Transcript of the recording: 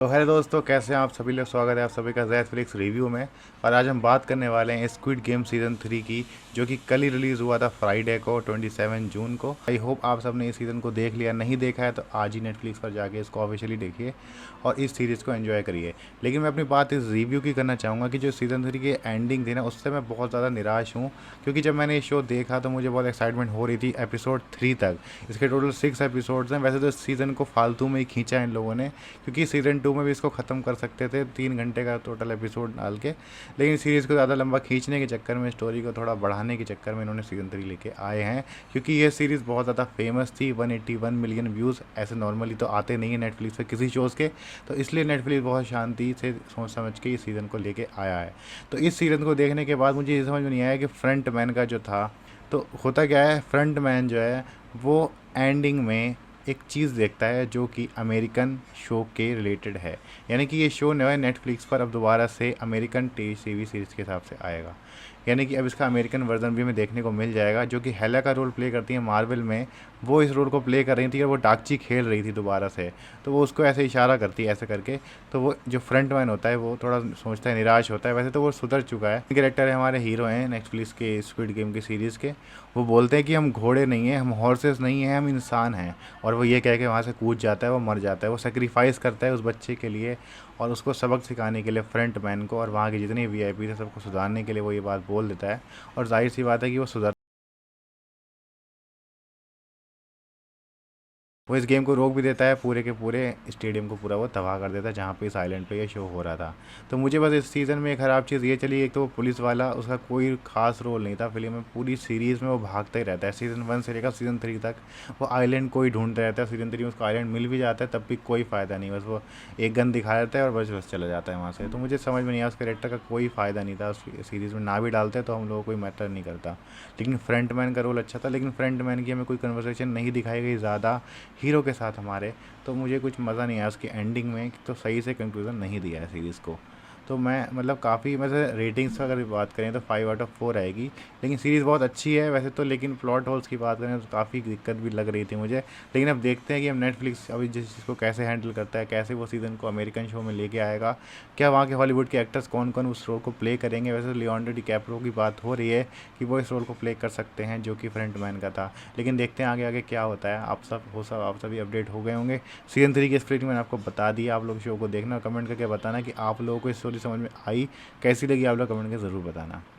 तो हेलो दोस्तों, कैसे हैं आप सभी लोग। स्वागत है आप सभी का नेटफ्लिक्स रिव्यू में। और आज हम बात करने वाले हैं स्क्विड गेम सीज़न 3 की, जो कि कल ही रिलीज़ हुआ था फ्राइडे को 27 जून को। आई होप आप सब ने इस सीज़न को देख लिया। नहीं देखा है तो आज ही नेटफ्लिक्स पर जाके इसको ऑफिशियली देखिए और इस सीरीज़ को एंजॉय करिए। लेकिन मैं अपनी बात इस रिव्यू की करना चाहूँगा कि जो सीज़न 3 की एंडिंग थी ना, उससे मैं बहुत ज़्यादा निराश हूँ। क्योंकि जब मैंने ये शो देखा तो मुझे बहुत एक्साइटमेंट हो रही थी एपिसोड 3 तक। इसके टोटल 6 एपिसोड्स हैं। वैसे तो इस सीज़न को फालतू में ही खींचा है इन लोगों ने, क्योंकि सीज़न 2 में भी इसको ख़त्म कर सकते थे 3 घंटे का टोटल एपिसोड डाल के। लेकिन सीरीज़ को ज़्यादा लंबा खींचने के चक्कर में, स्टोरी को थोड़ा बढ़ाने के चक्कर में इन्होंने सीज़न 3 लेके आए हैं। क्योंकि ये सीरीज़ बहुत ज़्यादा फेमस थी। 181 मिलियन व्यूज़ ऐसे नॉर्मली तो आते नहीं है नेटफ्लिक्स पे किसी शोज़ के। तो इसलिए नेटफ्लिक्स बहुत शांति से सोच समझ के इस सीज़न को लेके आया है। तो इस सीज़न को देखने के बाद मुझे ये समझ में नहीं आया कि फ्रंट मैन का जो था, तो होता क्या है, फ्रंट मैन जो है वो एंडिंग में एक चीज़ देखता है जो कि अमेरिकन शो के रिलेटेड है। यानी कि ये शो जो है नेटफ्लिक्स पर अब दोबारा से अमेरिकन टीवी सीरीज़ के हिसाब से आएगा। यानी कि अब इसका अमेरिकन वर्जन भी हमें देखने को मिल जाएगा। जो कि हेला का रोल प्ले करती है मार्वल में, वो इस रोल को प्ले कर रही थी और वो डाकची खेल रही थी दोबारा से। तो वो उसको ऐसे इशारा करती है ऐसे करके। तो वो जो फ्रंट मैन होता है वो थोड़ा सोचता है, निराश होता है। वैसे तो वो सुधर चुका है। कैरेक्टर है, हमारे हीरो हैं नेटफ्लिक्स के स्क्विड गेम की सीरीज़ के। वो बोलते हैं कि हम घोड़े नहीं हैं, हम हॉर्सेस नहीं हैं, हम इंसान हैं। और वो ये कह के वहाँ से कूद जाता है, वो मर जाता है। वो सेक्रीफाइस करता है उस बच्चे के लिए और उसको सबक सिखाने के लिए, फ्रंट मैन को और वहाँ के जितने वीआईपी थे सबको सुधारने के लिए वो ये बात बोल देता है। और जाहिर सी बात है कि वो सुधर, वो इस गेम को रोक भी देता है। पूरे के पूरे स्टेडियम को पूरा वो तबाह कर देता है जहाँ पे इस आइलैंड पे ये शो हो रहा था। तो मुझे बस इस सीज़न में एक ख़राब चीज़ ये चली, एक तो वो पुलिस वाला, उसका कोई खास रोल नहीं था फिल्म में। पूरी सीरीज़ में वो भागता ही रहता है, सीज़न 1 से लेकर सीज़न 3 तक वो आइलैंड को ही ढूंढता रहता है। सीज़न 3 में उसको आइलैंड मिल भी जाता है तब भी कोई फ़ायदा नहीं, बस वो एक गन दिखा देता है और बस बस चला जाता है वहाँ से। तो मुझे समझ में नहीं आया, उस कैरेक्टर का कोई फ़ायदा नहीं था। उस सीरीज़ में ना भी डालते तो हम लोगों को कोई मैटर नहीं करता। लेकिन फ्रंट मैन का रोल अच्छा था। लेकिन फ्रंट मैन की हमें कोई कन्वर्सेशन नहीं दिखाई गई ज़्यादा हीरो के साथ हमारे। तो मुझे कुछ मज़ा नहीं आया उसकी एंडिंग में, तो सही से कंक्लूज़न नहीं दिया है सीरीज़ को। तो मैं मतलब काफ़ी, वैसे रेटिंग्स का अगर बात करें तो 5/4 आएगी। लेकिन सीरीज़ बहुत अच्छी है वैसे तो। लेकिन प्लॉट होल्स की बात करें तो काफ़ी दिक्कत भी लग रही थी मुझे। लेकिन अब देखते हैं कि हम नेटफ्लिक्स अभी जिस चीज़ को कैसे हैंडल करता है, कैसे वो सीज़न को अमेरिकन शो में लेके आएगा। क्या वहाँ के हॉलीवुड के एक्टर्स कौन कौन उस रोल को प्ले करेंगे। वैसे लियोनार्डो डिकैप्रियो की बात हो रही है कि वो इस रोल को प्ले कर सकते हैं जो कि फ्रंट मैन का था। लेकिन देखते हैं आगे आगे क्या होता है। आप सभी अपडेट हो गए होंगे। सीज़न 3 की स्प्लिट मैंने आपको बता दिया। आप लोग शो को देखना और कमेंट करके बताना कि आप लोगों को स्टोरी समझ में आई, कैसी लगी आप लोग कमेंट करके ज़रूर बताना।